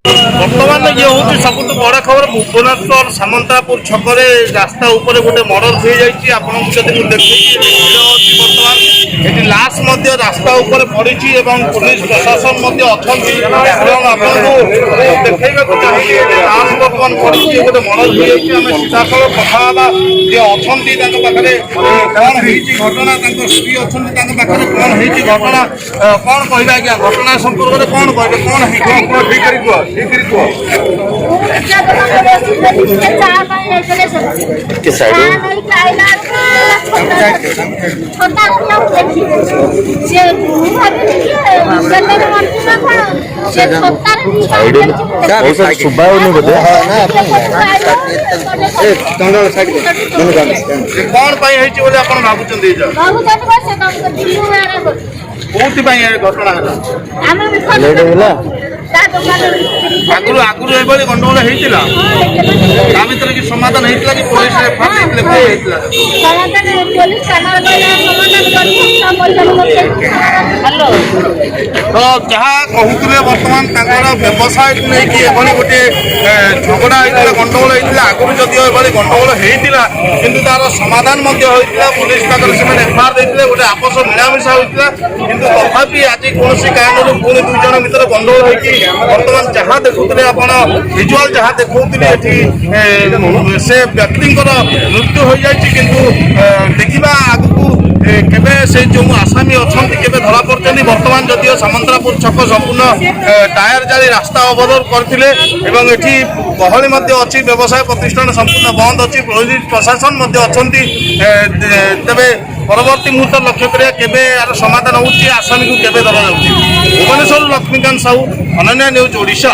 बर्तमान ये हूँ सब बड़ा खबर भुवनेश्वर सामंतरापुर छकरे रास्ता उपर गोटे मर्डर हो जाती आपको देखी बर्तमान ये लाश रास्ता उपर पड़ी पुलिस प्रशासन अच्छा आपको देखा चाहिए लाश बर्तमान पड़ी गोटे मर्डर हो जाए आम सीधा सब कथा जी अच्छा पाखे कौन घटना स्त्री अच्छा पाखे कौन घटना कौन कहला आज्ञा घटना संपर्क में कौन कहे कौन कौन घटना आगुरी आगुरी एभली गंडगोल होता भर कि समाधान होता कि पुलिस तो जहाँ कहते बर्तमान व्यवसाय को लेकिन गोटे झगड़ा होता गंडगोल होता आगुरी जदि एभली गंडगोल होता कि तार समाधान होता पुलिस पाखे से एफआईआर देते गोटे आपस मिलामिशा होता कि तथापि आज कौन कारण पुणी दुई जन भर गंडगोल होती बर्तमान जहाँ देखुले आप विजुआल जहाँ देखते से व्यक्ति मृत्यु हो जाए कि देखा आगू केबे से जो आसामी अच्छा केबे धरा पड़ते बर्तमान जदिव सामंतरापुर छक संपूर्ण टायर जारी रास्ता अवरोध करते ये गहली अच्छी व्यवसाय प्रतिष्ठान संपूर्ण बंद अच्छी पुलिस प्रशासन अच्छा तेरे परवर्ती मुहूर्त लक्ष्य करिया केबे यार समाधान होउची आसामी को केबे दबा जाउची भुवनेश्वर लक्ष्मीकांत साहू अनन्या न्यूज ओडिशा।